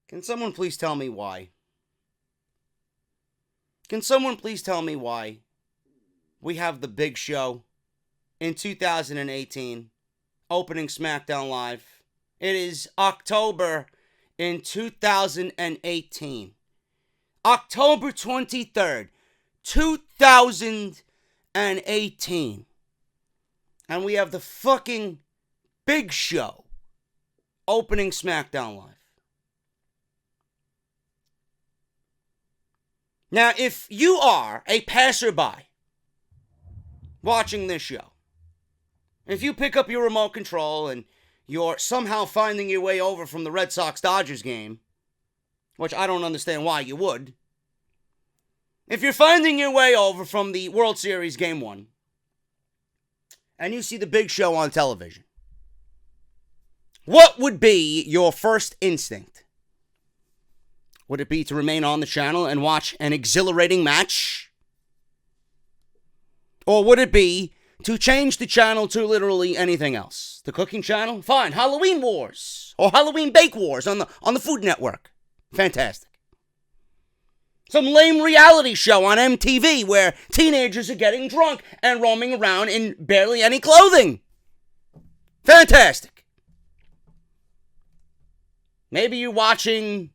Can someone please tell me why? Can someone please tell me why we have the Big Show in 2018 opening SmackDown Live? It is October in 2018. October 23rd, 2018. And we have the fucking Big Show opening SmackDown Live. Now, if you are a passerby watching this show, if you pick up your remote control and you're somehow finding your way over from the Red Sox-Dodgers game, which I don't understand why you would, if you're finding your way over from the World Series Game 1, and you see the Big Show on television, what would be your first instinct? Would it be to remain on the channel and watch an exhilarating match? Or would it be to change the channel to literally anything else? The cooking channel? Fine. Halloween Wars. Or Halloween Bake Wars on the Food Network. Fantastic. Some lame reality show on MTV where teenagers are getting drunk and roaming around in barely any clothing. Fantastic. Maybe you're watching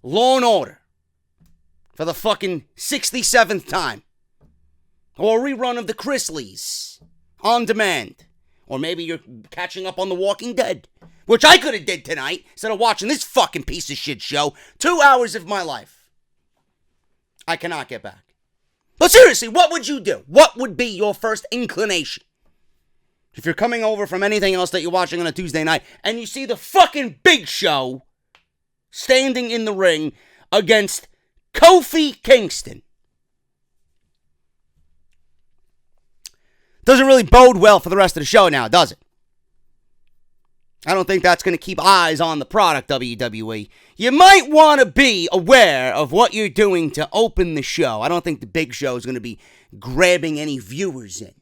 Law and Order for the fucking 67th time. Or a rerun of the Chrisleys on demand. Or maybe you're catching up on The Walking Dead, which I could have did tonight instead of watching this fucking piece of shit show. 2 hours of my life I cannot get back. But seriously, what would you do? What would be your first inclination? If you're coming over from anything else that you're watching on a Tuesday night and you see the fucking Big Show standing in the ring against Kofi Kingston. Doesn't really bode well for the rest of the show now, does it? I don't think that's going to keep eyes on the product, WWE. You might want to be aware of what you're doing to open the show. I don't think the Big Show is going to be grabbing any viewers in.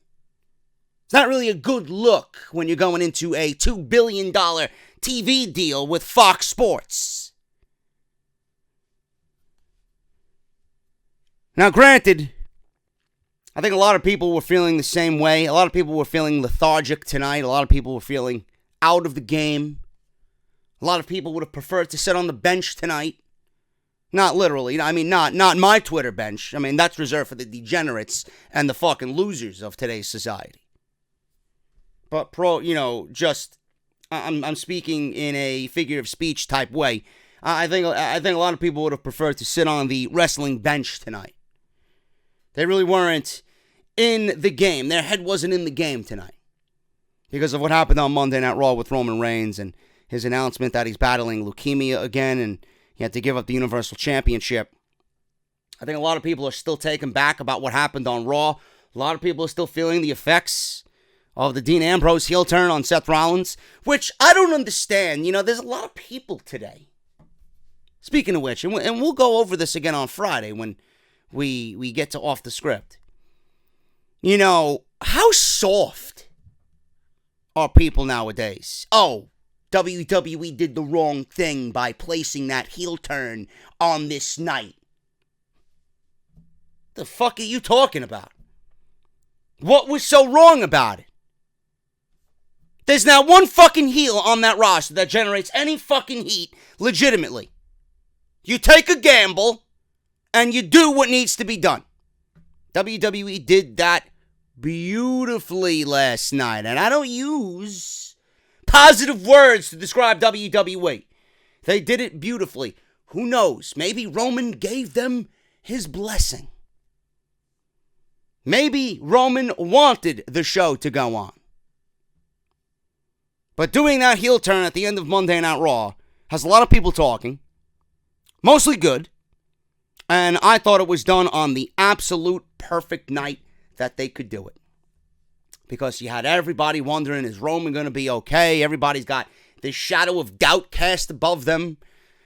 It's not really a good look when you're going into a $2 billion TV deal with Fox Sports. Now, granted, I think a lot of people were feeling the same way. A lot of people were feeling lethargic tonight. A lot of people were feeling out of the game. A lot of people would have preferred to sit on the bench tonight. Not literally. I mean, not my Twitter bench. I mean, that's reserved for the degenerates and the fucking losers of today's society. But I'm speaking in a figure of speech type way. I think a lot of people would have preferred to sit on the wrestling bench tonight. They really weren't in the game. Their head wasn't in the game tonight because of what happened on Monday Night Raw with Roman Reigns and his announcement that he's battling leukemia again and he had to give up the Universal Championship. I think a lot of people are still taken back about what happened on Raw. A lot of people are still feeling the effects of the Dean Ambrose heel turn on Seth Rollins, which I don't understand. You know, there's a lot of people today. Speaking of which, and we'll go over this again on Friday when we get to Off the Script. You know, how soft are people nowadays? Oh, WWE did the wrong thing by placing that heel turn on this night. The fuck are you talking about? What was so wrong about it? There's not one fucking heel on that roster that generates any fucking heat legitimately. You take a gamble and you do what needs to be done. WWE did that beautifully last night. And I don't use positive words to describe WWE. They did it beautifully. Who knows? Maybe Roman gave them his blessing. Maybe Roman wanted the show to go on. But doing that heel turn at the end of Monday Night Raw has a lot of people talking. Mostly good. And I thought it was done on the absolute perfect night that they could do it. Because you had everybody wondering, is Roman going to be okay? Everybody's got this shadow of doubt cast above them.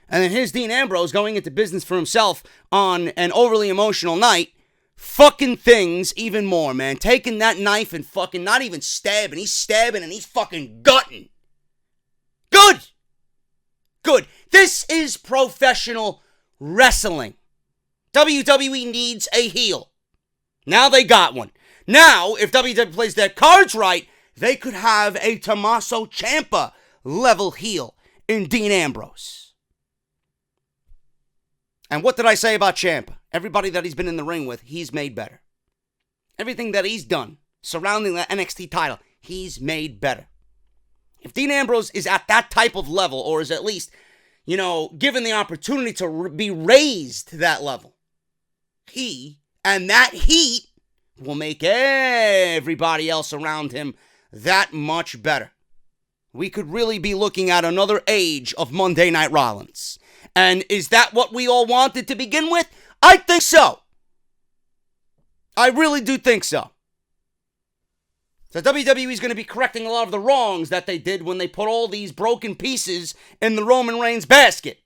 And then here's Dean Ambrose going into business for himself on an overly emotional night. Fucking things even more, man. Taking that knife and fucking not even stabbing. He's stabbing and he's fucking gutting. Good. This is professional wrestling. WWE needs a heel. Now they got one. Now, if WWE plays their cards right, they could have a Tommaso Ciampa level heel in Dean Ambrose. And what did I say about Ciampa? Everybody that he's been in the ring with, he's made better. Everything that he's done surrounding the NXT title, he's made better. If Dean Ambrose is at that type of level, or is at least, given the opportunity to be raised to that level, he and that heat will make everybody else around him that much better. We could really be looking at another age of Monday Night Rollins. And is that what we all wanted to begin with? I think so. I really do think so. So WWE is going to be correcting a lot of the wrongs that they did when they put all these broken pieces in the Roman Reigns basket.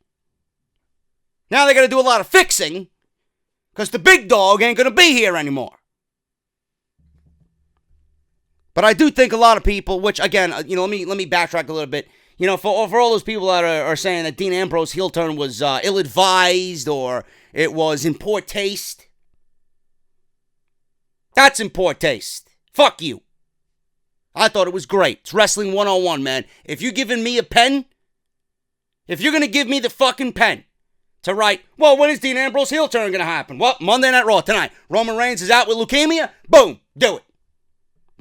Now they got to do a lot of fixing because the big dog ain't going to be here anymore. But I do think a lot of people, which again, let me backtrack a little bit. For all those people that are saying that Dean Ambrose heel turn was ill-advised or it was in poor taste. That's in poor taste. Fuck you. I thought it was great. It's Wrestling 101, man. If you're giving me a pen, if you're going to give me the fucking pen to write, well, when is Dean Ambrose heel turn going to happen? Well, Monday Night Raw tonight. Roman Reigns is out with leukemia. Boom. Do it.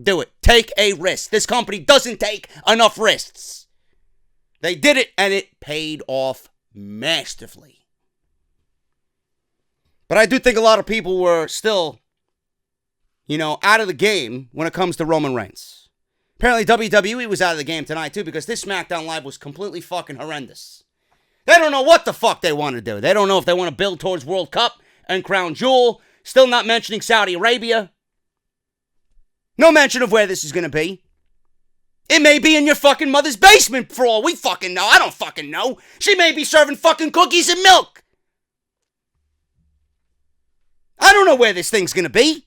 Do it. Take a risk. This company doesn't take enough risks. They did it, and it paid off masterfully. But I do think a lot of people were still, out of the game when it comes to Roman Reigns. Apparently WWE was out of the game tonight, too, because this SmackDown Live was completely fucking horrendous. They don't know what the fuck they want to do. They don't know if they want to build towards World Cup and Crown Jewel. Still not mentioning Saudi Arabia. No mention of where this is going to be. It may be in your fucking mother's basement for all we fucking know. I don't fucking know. She may be serving fucking cookies and milk. I don't know where this thing's going to be.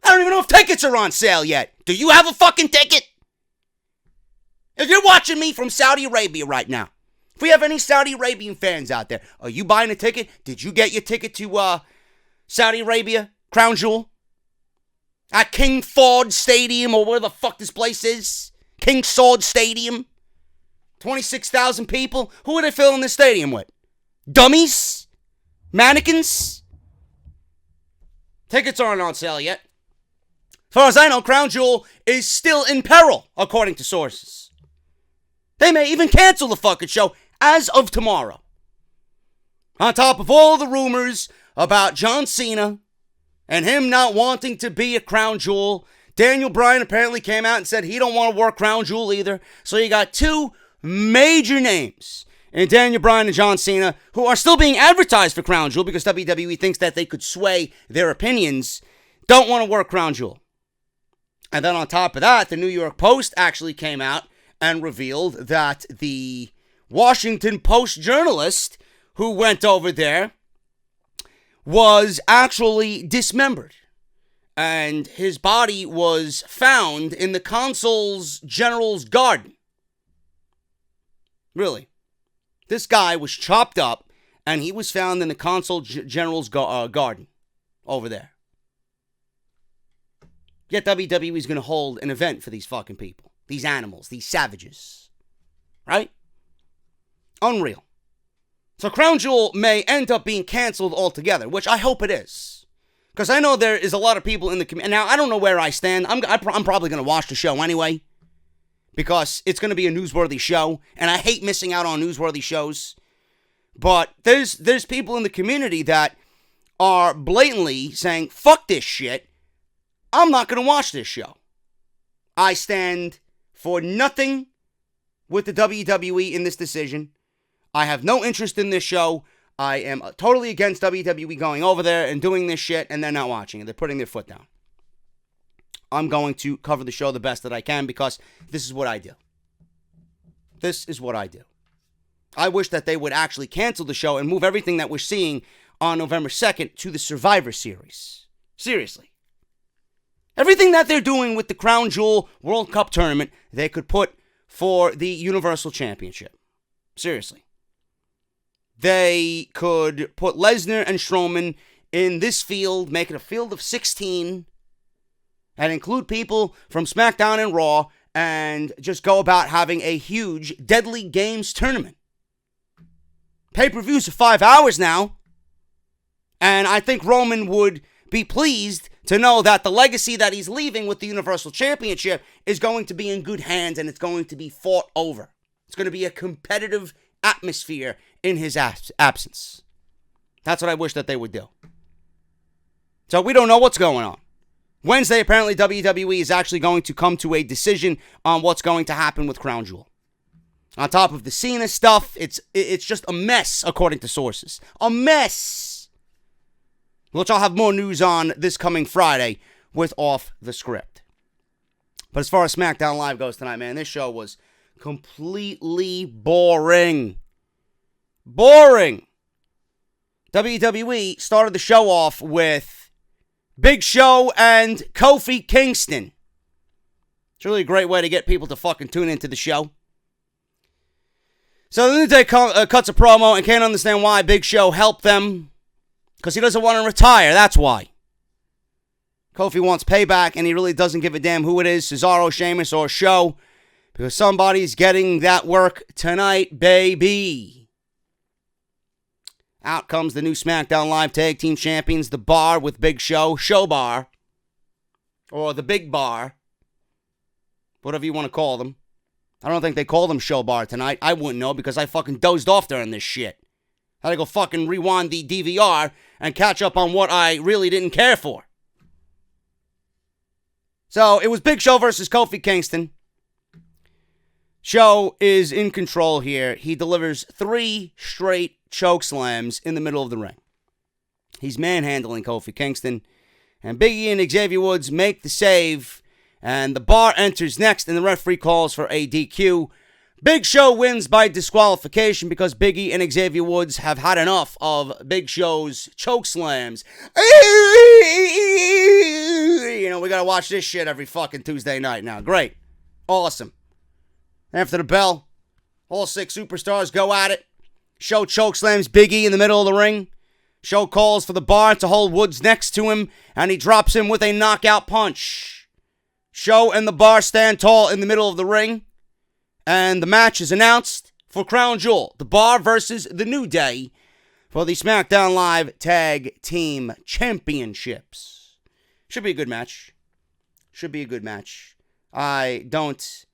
I don't even know if tickets are on sale yet. Do you have a fucking ticket? If you're watching me from Saudi Arabia right now, if we have any Saudi Arabian fans out there, are you buying a ticket? Did you get your ticket to Saudi Arabia, Crown Jewel? At King Fahd Stadium, or where the fuck this place is. King Saud Stadium. 26,000 people. Who are they filling this stadium with? Dummies? Mannequins? Tickets aren't on sale yet. As far as I know, Crown Jewel is still in peril, according to sources. They may even cancel the fucking show as of tomorrow. On top of all the rumors about John Cena and him not wanting to be a Crown Jewel, Daniel Bryan apparently came out and said he don't want to work Crown Jewel either. So you got two major names in Daniel Bryan and John Cena who are still being advertised for Crown Jewel because WWE thinks that they could sway their opinions, don't want to work Crown Jewel. And then on top of that, the New York Post actually came out and revealed that the Washington Post journalist who went over there was actually dismembered. And his body was found in the consul's general's garden. Really. This guy was chopped up, and he was found in the consul general's garden over there. Yet WWE is going to hold an event for these fucking people. These animals, these savages. Right? Unreal. So Crown Jewel may end up being canceled altogether, which I hope it is. Because I know there is a lot of people in the community. Now, I don't know where I stand. I'm probably going to watch the show anyway. Because it's going to be a newsworthy show. And I hate missing out on newsworthy shows. But there's people in the community that are blatantly saying, fuck this shit. I'm not going to watch this show. I stand for nothing with the WWE in this decision. I have no interest in this show. I am totally against WWE going over there and doing this shit, and they're not watching it. They're putting their foot down. I'm going to cover the show the best that I can because this is what I do. This is what I do. I wish that they would actually cancel the show and move everything that we're seeing on November 2nd to the Survivor Series. Seriously. Everything that they're doing with the Crown Jewel World Cup tournament, they could put for the Universal Championship. Seriously. they could put Lesnar and Strowman in this field, make it a field of 16, and include people from SmackDown and Raw, and just go about having a huge Deadly Games tournament. Pay-per-views are 5 hours now, and I think Roman would be pleased to know that the legacy that he's leaving with the Universal Championship is going to be in good hands, and it's going to be fought over. It's going to be a competitive atmosphere in his absence. That's what I wish that they would do. So we don't know what's going on. Wednesday, apparently, WWE is actually going to come to a decision on what's going to happen with Crown Jewel. On top of the Cena stuff, it's just a mess, according to sources. A mess! Which I'll have more news on this coming Friday with Off the Script. But as far as SmackDown Live goes tonight, man, this show was completely boring. Boring! WWE started the show off with Big Show and Kofi Kingston. It's really a great way to get people to fucking tune into the show. So the New Day cuts a promo and can't understand why Big Show helped them. Because he doesn't want to retire, that's why. Kofi wants payback and he really doesn't give a damn who it is, Cesaro, Sheamus, or Show. Because somebody's getting that work tonight, baby. Out comes the new SmackDown Live Tag Team Champions, The Bar with Big Show, Show Bar, or the Big Bar, whatever you want to call them. I don't think they call them Show Bar tonight. I wouldn't know because I fucking dozed off during this shit. I had to go fucking rewind the DVR and catch up on what I really didn't care for. So it was Big Show versus Kofi Kingston. Show is in control here. He delivers 3 straight choke slams in the middle of the ring. He's manhandling Kofi Kingston. And Big E and Xavier Woods make the save. And the Bar enters next and the referee calls for a DQ. Big Show wins by disqualification because Big E and Xavier Woods have had enough of Big Show's choke slams. You know, we gotta watch this shit every fucking Tuesday night now. Great. Awesome. After the bell, all 6 superstars go at it. Show chokeslams Big E in the middle of the ring. Show calls for the Bar to hold Woods next to him, and he drops him with a knockout punch. Show and the Bar stand tall in the middle of the ring, and the match is announced for Crown Jewel. The Bar versus the New Day for the SmackDown Live Tag Team Championships. Should be a good match. Should be a good match. I don't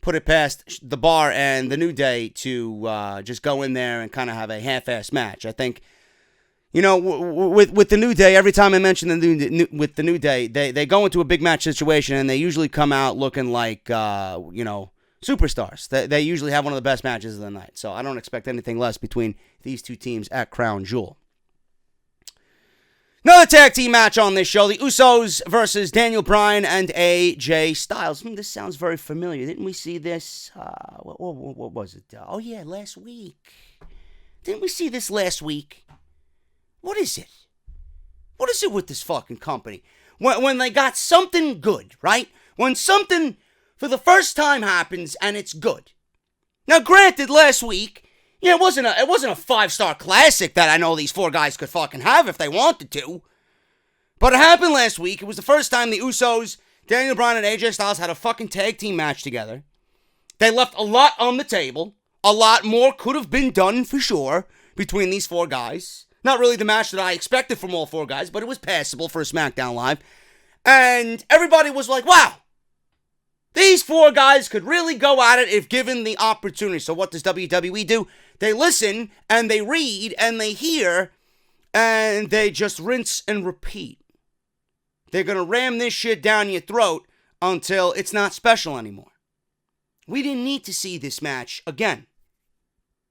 put it past the Bar and the New Day to just go in there and kind of have a half-ass match. I think, you know, with the New Day, every time I mention with the New Day, they go into a big match situation and they usually come out looking like, superstars. They usually have one of the best matches of the night. So I don't expect anything less between these two teams at Crown Jewel. Another tag team match on this show. The Usos versus Daniel Bryan and AJ Styles. This sounds very familiar. Didn't we see this? What was it? Oh, yeah, last week. Didn't we see this last week? What is it? What is it with this fucking company? When they got something good, right? When something for the first time happens and it's good. Now, granted, last week, yeah, it wasn't a 5-star classic that I know these 4 guys could fucking have if they wanted to. But it happened last week. It was the first time the Usos, Daniel Bryan and AJ Styles had a fucking tag team match together. They left a lot on the table. A lot more could have been done for sure between these 4 guys. Not really the match that I expected from all 4 guys, but it was passable for a SmackDown Live. And everybody was like, wow, these 4 guys could really go at it if given the opportunity. So what does WWE do? They listen, and they read, and they hear, and they just rinse and repeat. They're going to ram this shit down your throat until it's not special anymore. We didn't need to see this match again.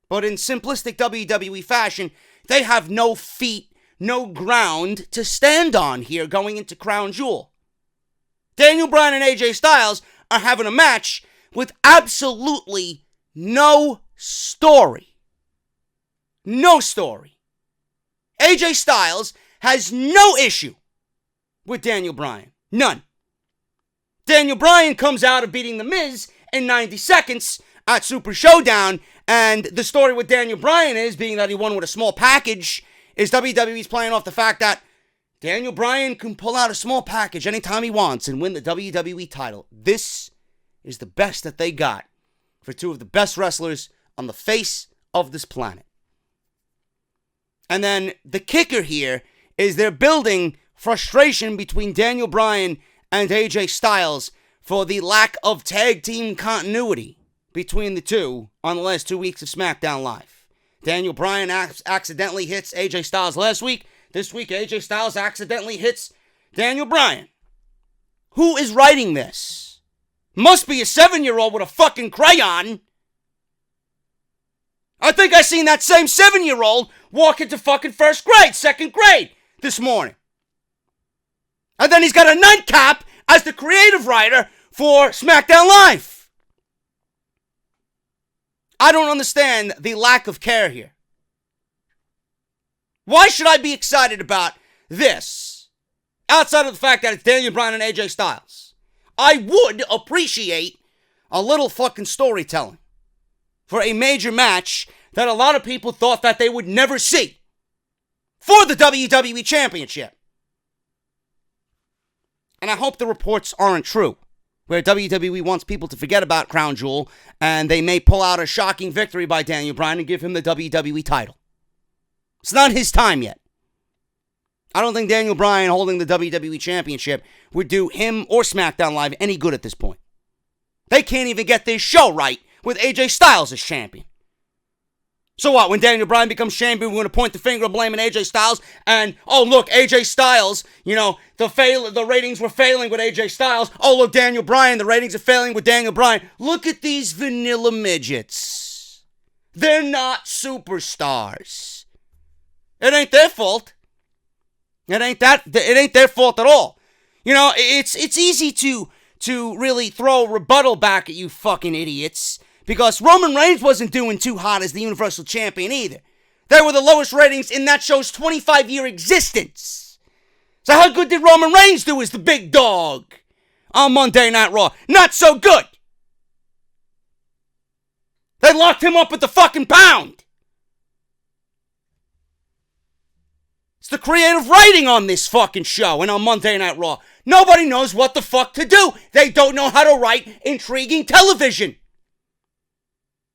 But in simplistic WWE fashion, they have no feet, no ground to stand on here going into Crown Jewel. Daniel Bryan and AJ Styles are having a match with absolutely no story. No story. AJ Styles has no issue with Daniel Bryan. None. Daniel Bryan comes out of beating The Miz in 90 seconds, at Super Showdown. And the story with Daniel Bryan is, being that he won with a small package, is WWE's playing off the fact that Daniel Bryan can pull out a small package anytime he wants and win the WWE title. This is the best that they got for two of the best wrestlers on the face of this planet. And then the kicker here is they're building frustration between Daniel Bryan and AJ Styles for the lack of tag team continuity between the two on the last 2 weeks of SmackDown Live. Daniel Bryan accidentally hits AJ Styles last week. This week, AJ Styles accidentally hits Daniel Bryan. Who is writing this? Must be a 7-year-old with a fucking crayon. I think I seen that same 7-year-old walk into fucking first grade, second grade this morning. And then he's got a nightcap as the creative writer for SmackDown Live. I don't understand the lack of care here. Why should I be excited about this? Outside of the fact that it's Daniel Bryan and AJ Styles. I would appreciate a little fucking storytelling for a major match that a lot of people thought that they would never see for the WWE Championship. And I hope the reports aren't true, where WWE wants people to forget about Crown Jewel and they may pull out a shocking victory by Daniel Bryan and give him the WWE title. It's not his time yet. I don't think Daniel Bryan holding the WWE Championship would do him or SmackDown Live any good at this point. They can't even get this show right with AJ Styles as champion. So what, when Daniel Bryan becomes champion, we're going to point the finger of blame at AJ Styles and, oh, look, AJ Styles, the ratings were failing with AJ Styles. Oh, look, Daniel Bryan, the ratings are failing with Daniel Bryan. Look at these vanilla midgets. They're not superstars. It ain't their fault. It ain't their fault at all. It's easy to really throw a rebuttal back at you fucking idiots, because Roman Reigns wasn't doing too hot as the Universal Champion either. They were the lowest ratings in that show's 25-year existence. So how good did Roman Reigns do as the big dog on Monday Night Raw? Not so good. They locked him up at the fucking pound. It's the creative writing on this fucking show and on Monday Night Raw. Nobody knows what the fuck to do. They don't know how to write intriguing television.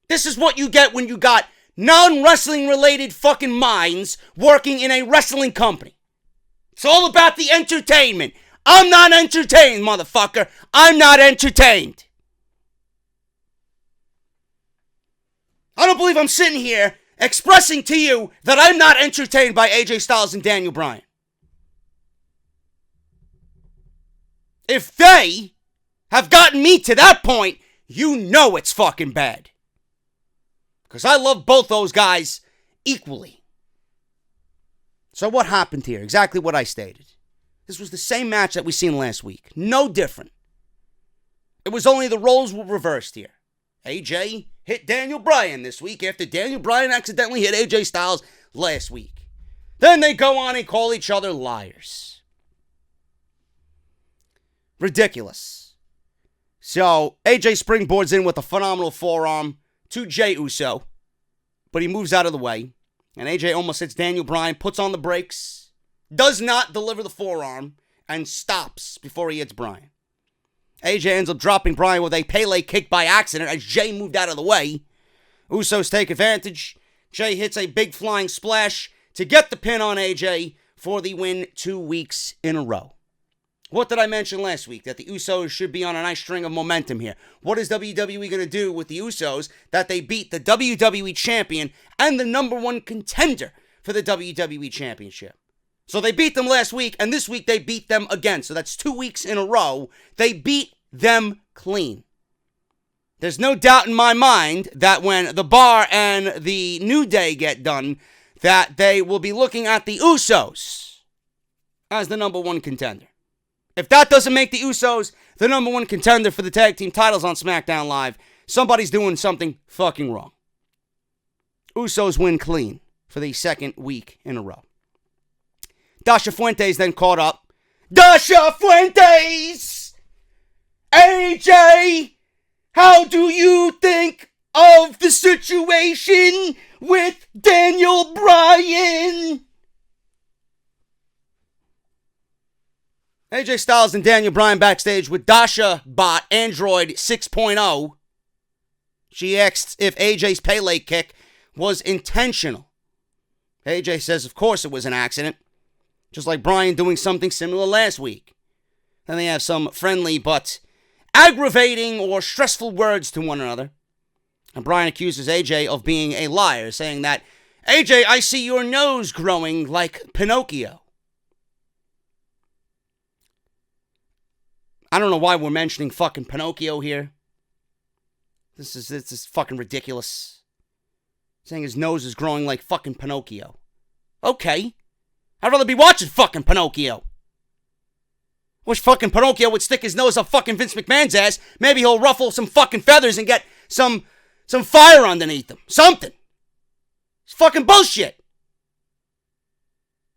This is what you get when you got non-wrestling related fucking minds working in a wrestling company. It's all about the entertainment. I'm not entertained, motherfucker. I'm not entertained. I don't believe I'm sitting here expressing to you that I'm not entertained by AJ Styles and Daniel Bryan. If they have gotten me to that point, you know it's fucking bad. Because I love both those guys equally. So what happened here? Exactly what I stated. This was the same match that we seen last week. No different. It was only the roles were reversed here. AJ hit Daniel Bryan this week after Daniel Bryan accidentally hit AJ Styles last week. Then they go on and call each other liars. Ridiculous. So AJ springboards in with a phenomenal forearm to Jey Uso, but he moves out of the way, and AJ almost hits Daniel Bryan, puts on the brakes, does not deliver the forearm, and stops before he hits Bryan. AJ ends up dropping Bryan with a Pele kick by accident as Jey moved out of the way. Usos take advantage. Jey hits a big flying splash to get the pin on AJ for the win 2 weeks in a row. What did I mention last week? That the Usos should be on a nice string of momentum here. What is WWE going to do with the Usos that they beat the WWE Champion and the number one contender for the WWE Championship? So they beat them last week, and this week they beat them again. So that's 2 weeks in a row. They beat them clean. There's no doubt in my mind that when the Bar and the New Day get done, that they will be looking at the Usos as the number one contender. If that doesn't make the Usos the number one contender for the tag team titles on SmackDown Live, somebody's doing something fucking wrong. Usos win clean for the second week in a row. Dasha Fuentes then caught up. Dasha Fuentes! AJ! How do you think of the situation with Daniel Bryan. AJ Styles and Daniel Bryan backstage with Dasha Bot Android 6.0. She asked if AJ's Pele kick was intentional. AJ says, of course it was an accident. Just like Bryan doing something similar last week. Then they have some friendly but aggravating or stressful words to one another. And Bryan accuses AJ of being a liar, saying that, AJ, I see your nose growing like Pinocchio. I don't know why we're mentioning fucking Pinocchio here. This is fucking ridiculous. Saying his nose is growing like fucking Pinocchio. Okay. I'd rather be watching fucking Pinocchio. Wish fucking Pinocchio would stick his nose up fucking Vince McMahon's ass. Maybe he'll ruffle some fucking feathers and get some fire underneath him. Something. It's fucking bullshit.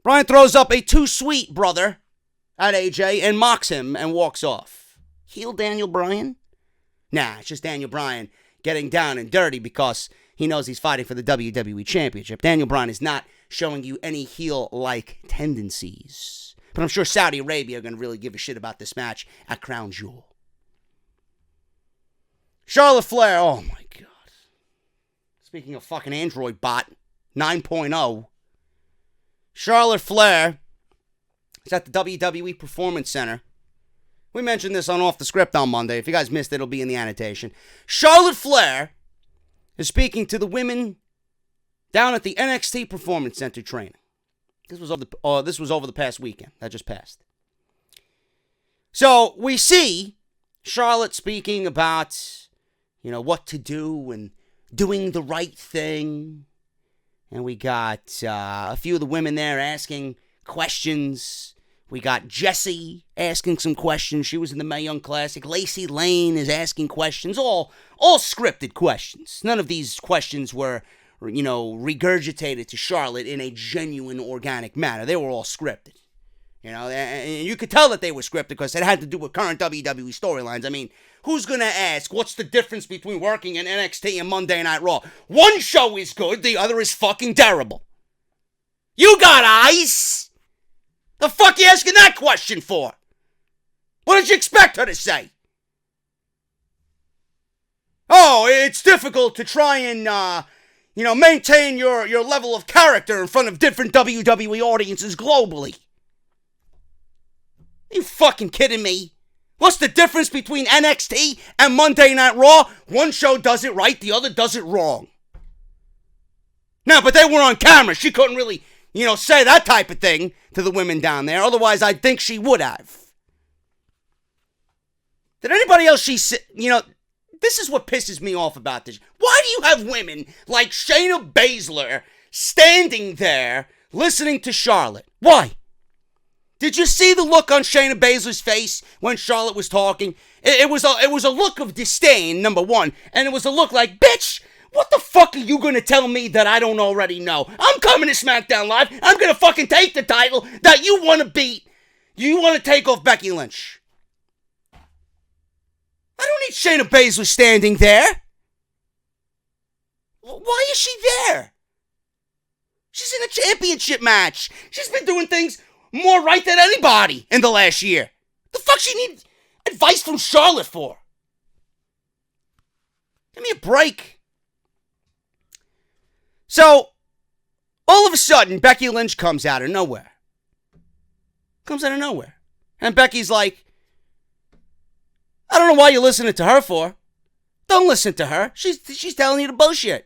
Bryan throws up a too sweet brother at AJ and mocks him and walks off. Heel Daniel Bryan? Nah, it's just Daniel Bryan getting down and dirty because he knows he's fighting for the WWE Championship. Daniel Bryan is not showing you any heel-like tendencies. But I'm sure Saudi Arabia are going to really give a shit about this match at Crown Jewel. Charlotte Flair, oh my God. Speaking of fucking Android Bot 9.0, Charlotte Flair is at the WWE Performance Center. We mentioned this on Off the Script on Monday. If you guys missed it, it'll be in the annotation. Charlotte Flair is speaking to the women down at the NXT Performance Center training. This was over the past weekend that just passed. So we see Charlotte speaking about, what to do and doing the right thing. And we got a few of the women there asking questions. We got Jessie asking some questions. She was in the Mae Young Classic. Lacey Lane is asking questions. All scripted questions. None of these questions were, regurgitated to Charlotte in a genuine, organic manner. They were all scripted. And you could tell that they were scripted because it had to do with current WWE storylines. I mean, who's going to ask what's the difference between working in NXT and Monday Night Raw? One show is good, the other is fucking terrible. You got eyes! The fuck you asking that question for? What did you expect her to say? Oh, it's difficult to try and, maintain your level of character in front of different WWE audiences globally. Are you fucking kidding me? What's the difference between NXT and Monday Night Raw? One show does it right, the other does it wrong. No, but they were on camera. She couldn't really, say that type of thing to the women down there. Otherwise, I think she would have. Did anybody else this is what pisses me off about this. Why do you have women like Shayna Baszler standing there listening to Charlotte? Why? Did you see the look on Shayna Baszler's face when Charlotte was talking? It was a look of disdain, number one, and it was a look like, bitch, what the fuck are you gonna tell me that I don't already know? I'm coming to SmackDown Live. I'm gonna fucking take the title that you want to beat. You want to take off Becky Lynch. I don't need Shayna Baszler standing there. Why is she there? She's in a championship match. She's been doing things more right than anybody in the last year. The fuck she need advice from Charlotte for? Give me a break. So, all of a sudden, Becky Lynch comes out of nowhere. And Becky's like, I don't know why you're listening to her for. Don't listen to her. She's telling you the bullshit.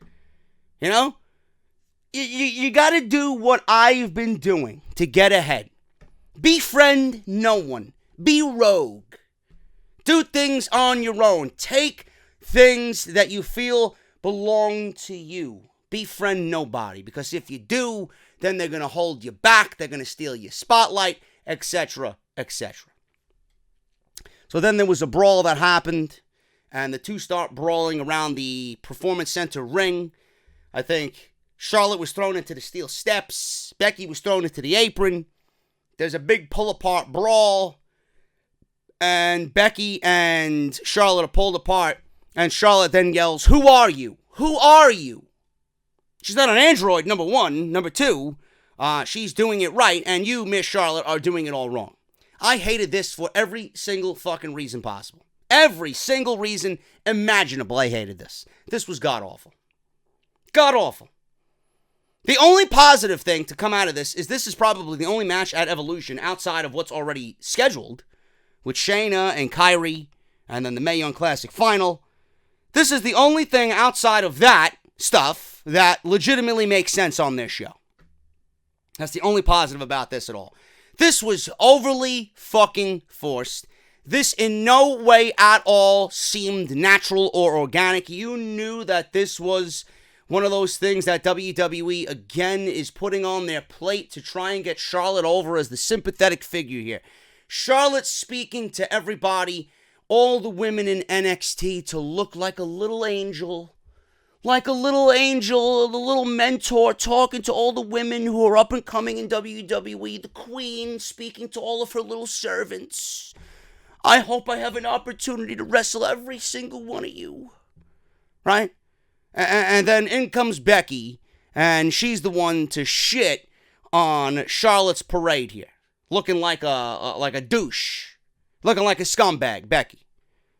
You got to do what I've been doing to get ahead. Befriend no one. Be rogue. Do things on your own. Take things that you feel belong to you. Befriend nobody. Because if you do, then they're going to hold you back. They're going to steal your spotlight, etc., etc. So then there was a brawl that happened, and the two start brawling around the Performance Center ring. I think Charlotte was thrown into the steel steps. Becky was thrown into the apron. There's a big pull-apart brawl, and Becky and Charlotte are pulled apart, and Charlotte then yells, "Who are you?" Who are you? She's not an android, number one. Number two, she's doing it right, and you, Miss Charlotte, are doing it all wrong. I hated this for every single fucking reason possible. Every single reason imaginable, I hated this. This was god-awful. God-awful. The only positive thing to come out of this is probably the only match at Evolution outside of what's already scheduled with Shayna and Kyrie and then the Mae Young Classic final. This is the only thing outside of that stuff that legitimately makes sense on this show. That's the only positive about this at all. This was overly fucking forced. This in no way at all seemed natural or organic. You knew that this was one of those things that WWE, again, is putting on their plate to try and get Charlotte over as the sympathetic figure here. Charlotte speaking to everybody, all the women in NXT, to look like a little angel. Like a little angel, the little mentor talking to all the women who are up and coming in WWE. The queen speaking to all of her little servants. I hope I have an opportunity to wrestle every single one of you. Right? And then in comes Becky, and she's the one to shit on Charlotte's parade here. Looking like a douche. Looking like a scumbag, Becky.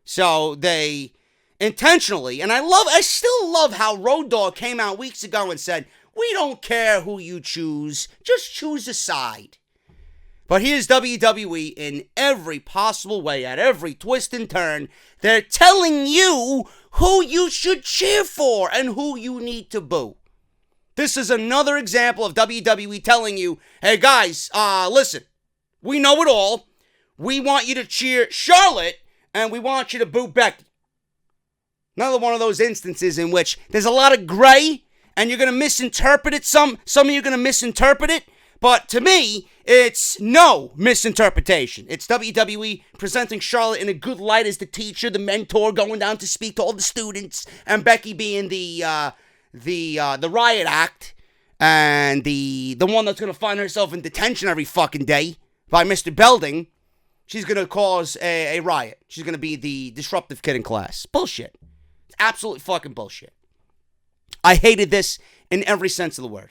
So they intentionally, and I still love how Road Dogg came out weeks ago and said, we don't care who you choose, just choose a side. But here's WWE in every possible way, at every twist and turn. They're telling you who you should cheer for and who you need to boo. This is another example of WWE telling you, hey guys, listen, we know it all. We want you to cheer Charlotte and we want you to boo Becky. Another one of those instances in which there's a lot of gray and you're going to misinterpret it. Some of you are going to misinterpret it. But to me, it's no misinterpretation. It's WWE presenting Charlotte in a good light as the teacher, the mentor, going down to speak to all the students, and Becky being the riot act and the one that's going to find herself in detention every fucking day by Mr. Belding. She's going to cause a riot. She's going to be the disruptive kid in class. Bullshit. It's absolutely fucking bullshit. I hated this in every sense of the word.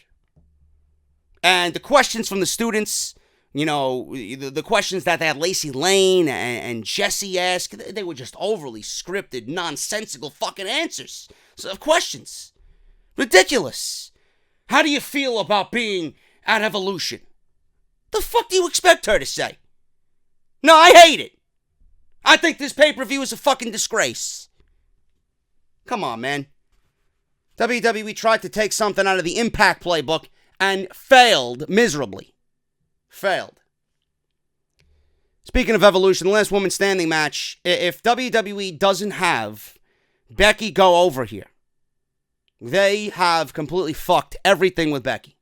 And the questions from the students, you know, the questions that they had Lacey Lane and Jesse ask, they were just overly scripted, nonsensical fucking answers of questions. Ridiculous. How do you feel about being at Evolution? The fuck do you expect her to say? No, I hate it. I think this pay-per-view is a fucking disgrace. Come on, man. WWE tried to take something out of the Impact playbook and failed miserably. Failed. Speaking of Evolution, the last woman standing match, if WWE doesn't have Becky go over here, they have completely fucked everything with Becky.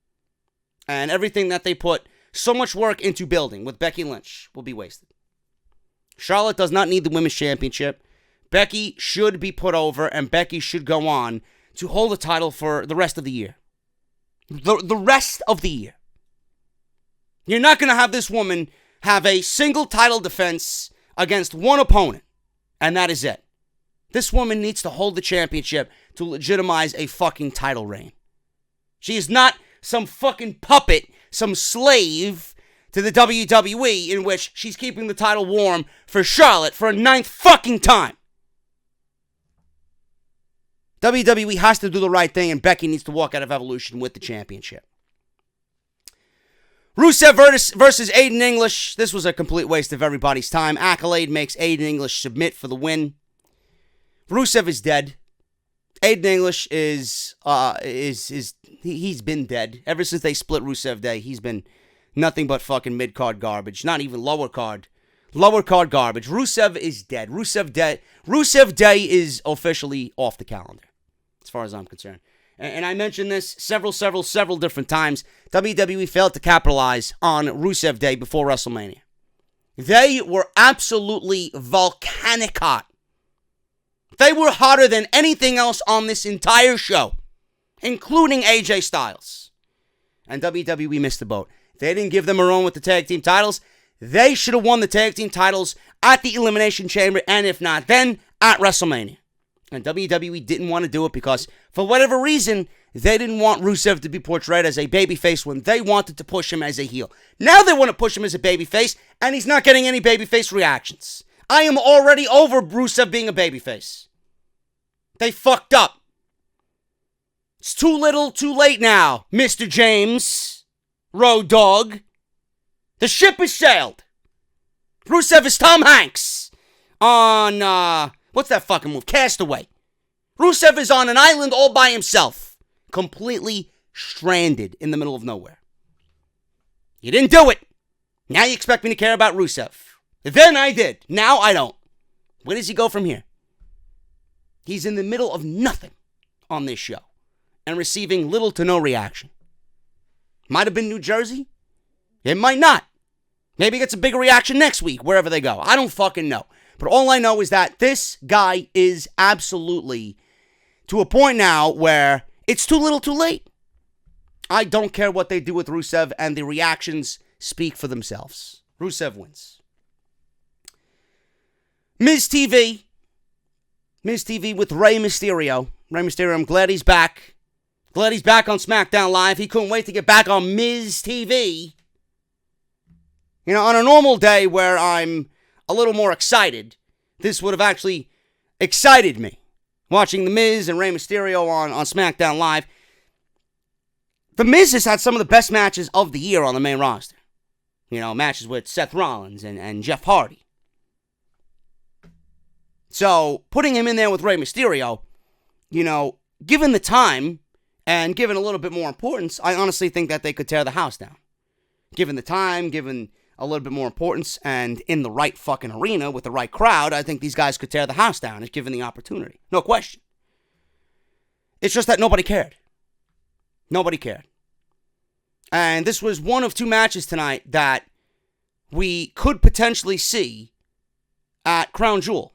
And everything that they put so much work into building with Becky Lynch will be wasted. Charlotte does not need the Women's Championship. Becky should be put over, and Becky should go on to hold the title for the rest of the year. The rest of the year. You're not going to have this woman have a single title defense against one opponent, and that is it. This woman needs to hold the championship to legitimize a fucking title reign. She is not some fucking puppet, some slave to the WWE in which she's keeping the title warm for Charlotte for a 9th fucking time. WWE has to do the right thing, and Becky needs to walk out of Evolution with the championship. Rusev versus Aiden English. This was a complete waste of everybody's time. Accolade makes Aiden English submit for the win. Rusev is dead. Aiden English is he's been dead. Ever since they split Rusev Day, he's been nothing but fucking mid-card garbage. Not even lower card. Lower card garbage. Rusev is dead. Rusev Day is officially off the calendar, as far as I'm concerned. And I mentioned this several different times. WWE failed to capitalize on Rusev Day before WrestleMania. They were absolutely volcanic hot. They were hotter than anything else on this entire show, including AJ Styles. And WWE missed the boat. They didn't give them a run with the tag team titles. They should have won the tag team titles at the Elimination Chamber, and if not, then at WrestleMania. And WWE didn't want to do it because, for whatever reason, they didn't want Rusev to be portrayed as a babyface when they wanted to push him as a heel. Now they want to push him as a babyface, and he's not getting any babyface reactions. I am already over Rusev being a babyface. They fucked up. It's too little, too late now, Mr. James, Road Dogg. The ship has sailed. Rusev is Tom Hanks on, what's that fucking move? Castaway. Rusev is on an island all by himself, completely stranded in the middle of nowhere. You didn't do it. Now you expect me to care about Rusev. Then I did. Now I don't. Where does he go from here? He's in the middle of nothing on this show and receiving little to no reaction. Might have been New Jersey. It might not. Maybe he gets a bigger reaction next week, wherever they go. I don't fucking know. But all I know is that this guy is absolutely to a point now where it's too little too late. I don't care what they do with Rusev, and the reactions speak for themselves. Rusev wins. Miz TV with Rey Mysterio. Rey Mysterio, I'm glad he's back. Glad he's back on SmackDown Live. He couldn't wait to get back on Miz TV. You know, on a normal day where I'm a little more excited, this would have actually excited me. Watching The Miz and Rey Mysterio on SmackDown Live. The Miz has had some of the best matches of the year on the main roster. You know, matches with Seth Rollins and Jeff Hardy. So, putting him in there with Rey Mysterio, you know, given the time and given a little bit more importance, I honestly think that they could tear the house down. Given the time, given a little bit more importance, and in the right fucking arena with the right crowd, I think these guys could tear the house down if given the opportunity. No question. It's just that nobody cared. Nobody cared. And this was one of two matches tonight that we could potentially see at Crown Jewel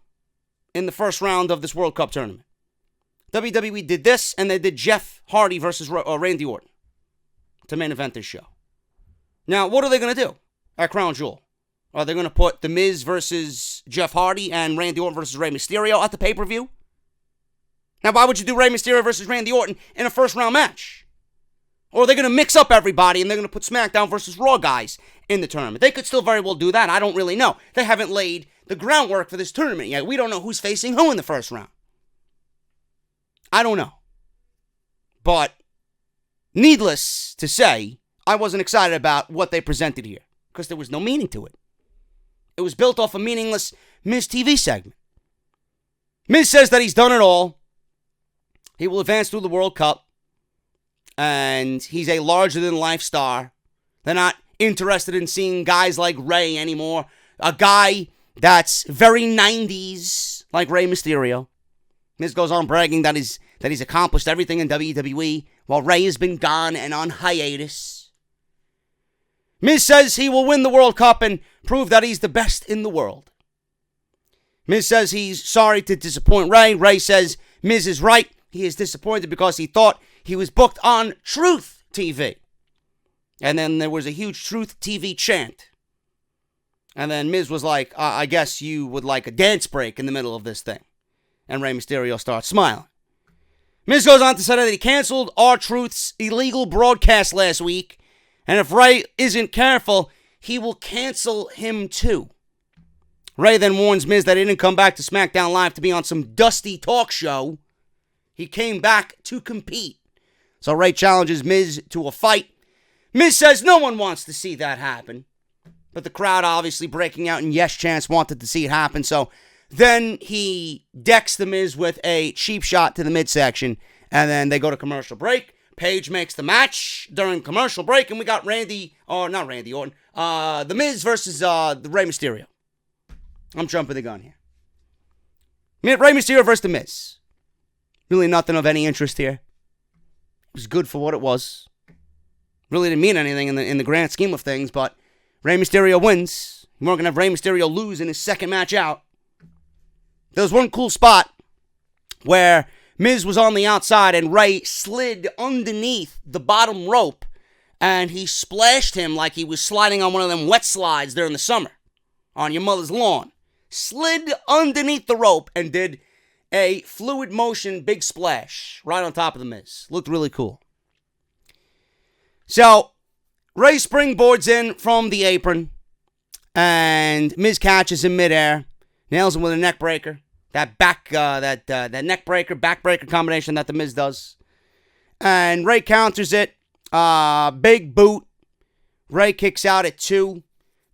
in the first round of this World Cup tournament. WWE did this, and they did Jeff Hardy versus Randy Orton to main event this show. Now, what are they going to do at Crown Jewel? Are they going to put The Miz versus Jeff Hardy and Randy Orton versus Rey Mysterio at the pay-per-view? Now, why would you do Rey Mysterio versus Randy Orton in a first-round match? Or are they going to mix up everybody and they're going to put SmackDown versus Raw guys in the tournament? They could still very well do that. I don't really know. They haven't laid the groundwork for this tournament yet. We don't know who's facing who in the first round. I don't know. But needless to say, I wasn't excited about what they presented here because there was no meaning to it. It was built off a meaningless Miz TV segment. Miz says that he's done it all. He will advance through the World Cup. And he's a larger-than-life star. They're not interested in seeing guys like Rey anymore. A guy that's very 90s, like Rey Mysterio. Miz goes on bragging that he's accomplished everything in WWE, while Rey has been gone and on hiatus. Miz says he will win the World Cup and prove that he's the best in the world. Miz says he's sorry to disappoint Rey. Rey says Miz is right. He is disappointed because he thought he was booked on Truth TV. And then there was a huge Truth TV chant. And then Miz was like, I guess you would like a dance break in the middle of this thing. And Rey Mysterio starts smiling. Miz goes on to say that he canceled R-Truth's illegal broadcast last week. And if Rey isn't careful, he will cancel him too. Rey then warns Miz that he didn't come back to SmackDown Live to be on some dusty talk show. He came back to compete. So Rey challenges Miz to a fight. Miz says no one wants to see that happen. But the crowd obviously breaking out in yes chants wanted to see it happen. So then he decks the Miz with a cheap shot to the midsection. And then they go to commercial break. Paige makes the match during commercial break. And we got The Miz versus the Rey Mysterio. I'm jumping the gun here. Rey Mysterio versus The Miz. Really nothing of any interest here. It was good for what it was. Really didn't mean anything in the grand scheme of things, but Rey Mysterio wins. You weren't going to have Rey Mysterio lose in his second match out. There was one cool spot where Miz was on the outside and Rey slid underneath the bottom rope and he splashed him like he was sliding on one of them wet slides during the summer on your mother's lawn. Slid underneath the rope and did a fluid motion big splash right on top of the Miz. Looked really cool. So, Rey springboards in from the apron, and Miz catches in midair, nails him with a neck breaker. That neck breaker, back breaker combination that the Miz does. And Rey counters it. Big boot. Rey kicks out at 2.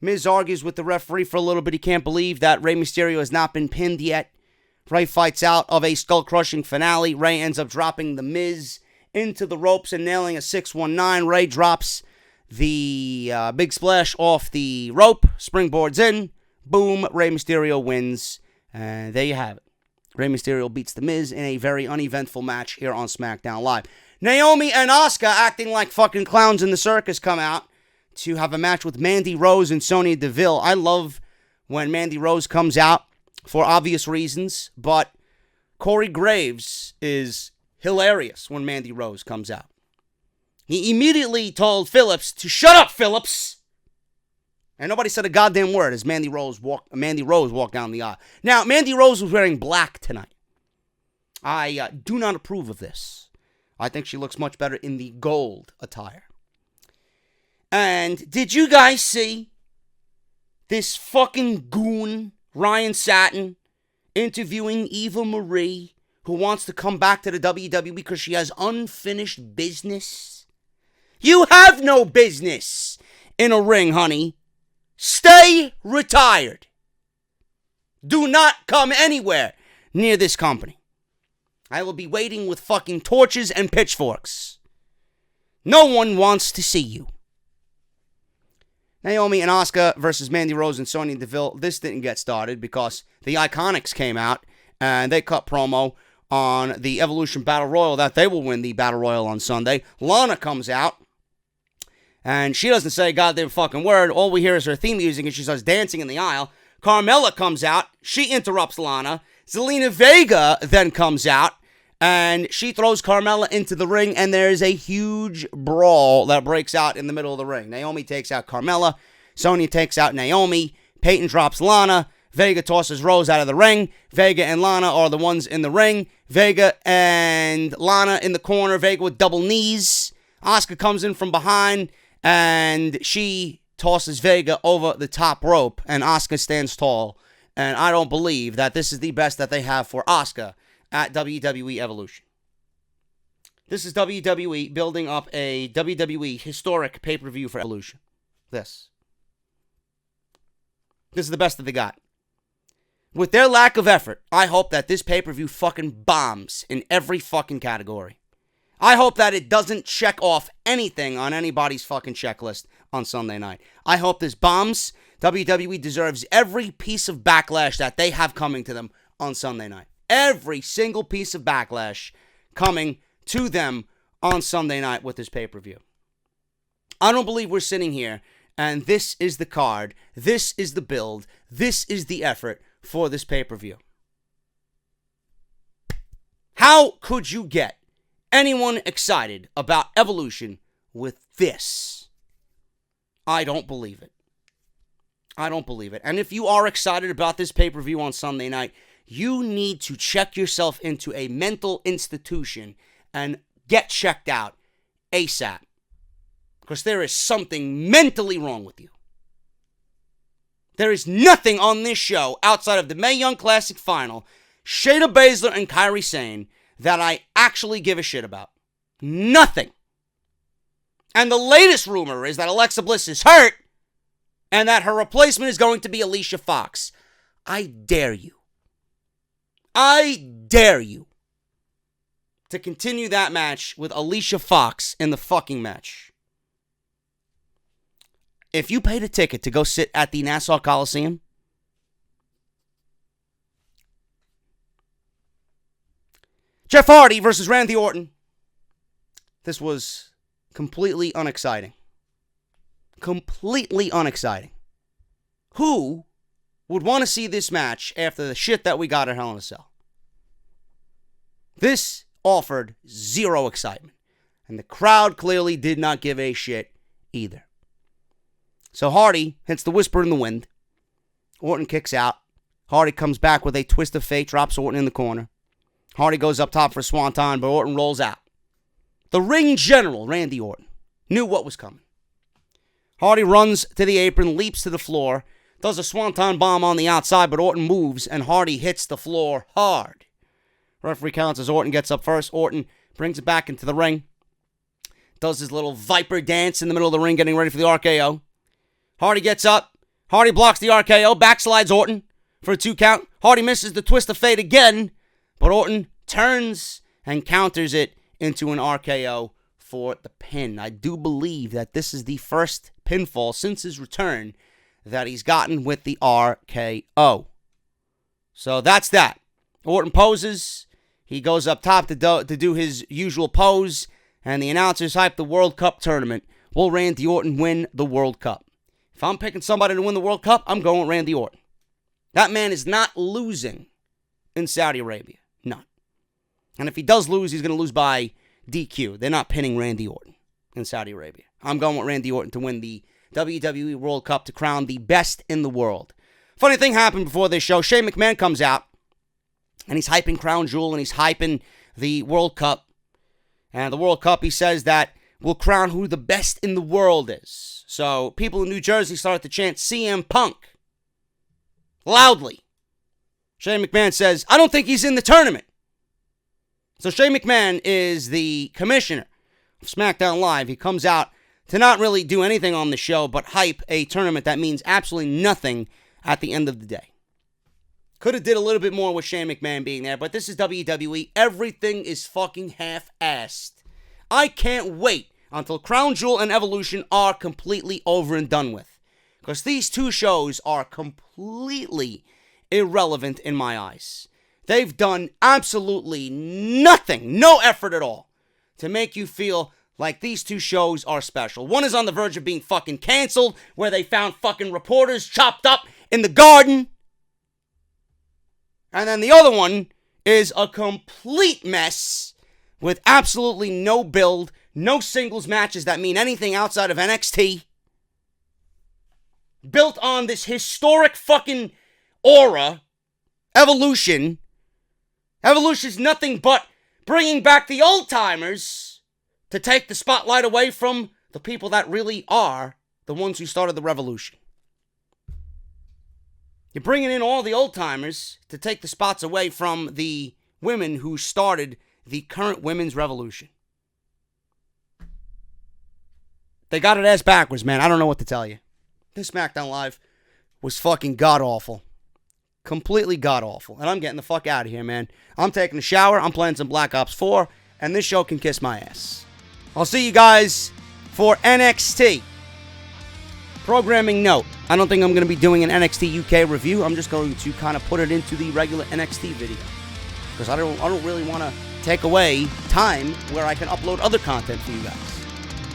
Miz argues with the referee for a little bit. He can't believe that Rey Mysterio has not been pinned yet. Rey fights out of a skull-crushing finale. Rey ends up dropping the Miz into the ropes and nailing a 619. Rey drops the big splash off the rope. Springboards in. Boom. Rey Mysterio wins. And there you have it. Rey Mysterio beats The Miz in a very uneventful match here on SmackDown Live. Naomi and Asuka, acting like fucking clowns in the circus, come out to have a match with Mandy Rose and Sonya Deville. I love when Mandy Rose comes out for obvious reasons, but Corey Graves is hilarious when Mandy Rose comes out. He immediately told Phillips to shut up, Phillips. And nobody said a goddamn word as Mandy Rose walked down the aisle. Now, Mandy Rose was wearing black tonight. I do not approve of this. I think she looks much better in the gold attire. And did you guys see this fucking goon, Ryan Satin, interviewing Eva Marie, who wants to come back to the WWE because she has unfinished business? You have no business in a ring, honey. Stay retired. Do not come anywhere near this company. I will be waiting with fucking torches and pitchforks. No one wants to see you. Naomi and Asuka versus Mandy Rose and Sonya Deville. This didn't get started because the Iconics came out and they cut promo on the Evolution Battle Royal that they will win the Battle Royal on Sunday. Lana comes out and she doesn't say a goddamn fucking word. All we hear is her theme music and she starts dancing in the aisle. Carmella comes out. She interrupts Lana. Zelina Vega then comes out and she throws Carmella into the ring, and there's a huge brawl that breaks out in the middle of the ring. Naomi takes out Carmella. Sonya takes out Naomi. Peyton drops Lana. Vega tosses Rose out of the ring. Vega and Lana are the ones in the ring. Vega and Lana in the corner. Vega with double knees. Asuka comes in from behind, and she tosses Vega over the top rope, and Asuka stands tall. And I don't believe that this is the best that they have for Asuka at WWE Evolution. This is WWE building up a WWE historic pay-per-view for Evolution. This is the best that they got. With their lack of effort, I hope that this pay-per-view fucking bombs in every fucking category. I hope that it doesn't check off anything on anybody's fucking checklist on Sunday night. I hope this bombs. WWE deserves every piece of backlash that they have coming to them on Sunday night. Every single piece of backlash coming to them on Sunday night with this pay-per-view. I don't believe we're sitting here and this is the card, this is the build, this is the effort for this pay-per-view. How could you get anyone excited about Evolution with this? I don't believe it. I don't believe it. And if you are excited about this pay-per-view on Sunday night, you need to check yourself into a mental institution and get checked out ASAP. Because there is something mentally wrong with you. There is nothing on this show outside of the Mae Young Classic Final, Shayna Baszler and Kairi Sane, that I actually give a shit about. Nothing. And the latest rumor is that Alexa Bliss is hurt and that her replacement is going to be Alicia Fox. I dare you. I dare you to continue that match with Alicia Fox in the fucking match. If you paid a ticket to go sit at the Nassau Coliseum, Jeff Hardy versus Randy Orton. This was completely unexciting. Completely unexciting. Who would want to see this match after the shit that we got at Hell in a Cell? This offered zero excitement. And the crowd clearly did not give a shit either. So Hardy hits the whisper in the wind. Orton kicks out. Hardy comes back with a twist of fate, drops Orton in the corner. Hardy goes up top for a swanton, but Orton rolls out. The ring general, Randy Orton, knew what was coming. Hardy runs to the apron, leaps to the floor, does a swanton bomb on the outside, but Orton moves, and Hardy hits the floor hard. Referee counts as Orton gets up first. Orton brings it back into the ring. Does his little viper dance in the middle of the ring, getting ready for the RKO. Hardy gets up. Hardy blocks the RKO, backslides Orton for a 2 count. Hardy misses the twist of fate again, but Orton turns and counters it into an RKO for the pin. I do believe that this is the first pinfall since his return that he's gotten with the RKO. So that's that. Orton poses. He goes up top to do his usual pose, and the announcers hype the World Cup tournament. Will Randy Orton win the World Cup? If I'm picking somebody to win the World Cup, I'm going with Randy Orton. That man is not losing in Saudi Arabia. None. And if he does lose, he's going to lose by DQ. They're not pinning Randy Orton in Saudi Arabia. I'm going with Randy Orton to win the WWE World Cup to crown the best in the world. Funny thing happened before this show. Shane McMahon comes out, and he's hyping Crown Jewel, and he's hyping the World Cup. And the World Cup, he says that will crown who the best in the world is. So people in New Jersey started to chant CM Punk loudly. Shane McMahon says, I don't think he's in the tournament. So Shane McMahon is the commissioner of SmackDown Live. He comes out to not really do anything on the show, but hype a tournament that means absolutely nothing at the end of the day. Could have did a little bit more with Shane McMahon being there, but this is WWE. Everything is fucking half-assed. I can't wait until Crown Jewel and Evolution are completely over and done with. Because these two shows are completely irrelevant in my eyes. They've done absolutely nothing, no effort at all, to make you feel like these two shows are special. One is on the verge of being fucking canceled, where they found fucking reporters chopped up in the garden. And then the other one is a complete mess with absolutely no build, no singles matches that mean anything outside of NXT. Built on this historic fucking aura, Evolution. Evolution's nothing but bringing back the old timers to take the spotlight away from the people that really are the ones who started the revolution. You're bringing in all the old timers to take the spots away from the women who started the current women's revolution. They got it ass backwards, man. I don't know what to tell you. This SmackDown Live was fucking god-awful. Completely god-awful. And I'm getting the fuck out of here, man. I'm taking a shower. I'm playing some Black Ops 4. And this show can kiss my ass. I'll see you guys for NXT. Programming note. I don't think I'm going to be doing an NXT UK review. I'm just going to kind of put it into the regular NXT video. Because I don't really want to take away time where I can upload other content for you guys.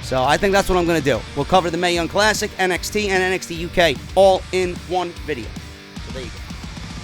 So I think that's what I'm going to do. We'll cover the Mae Young Classic, NXT, and NXT UK all in one video. So there you go.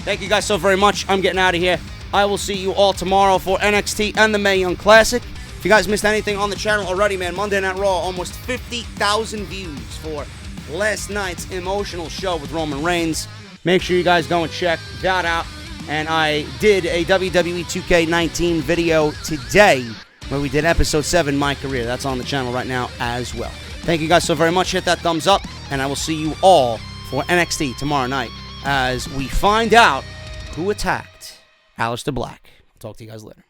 Thank you guys so very much. I'm getting out of here. I will see you all tomorrow for NXT and the Mae Young Classic. If you guys missed anything on the channel already, man, Monday Night Raw, almost 50,000 views for last night's emotional show with Roman Reigns. Make sure you guys go and check that out. And I did a WWE 2K19 video today where we did episode 7, My Career. That's on the channel right now as well. Thank you guys so very much. Hit that thumbs up, and I will see you all for NXT tomorrow night as we find out who attacked Aleister Black. I'll talk to you guys later.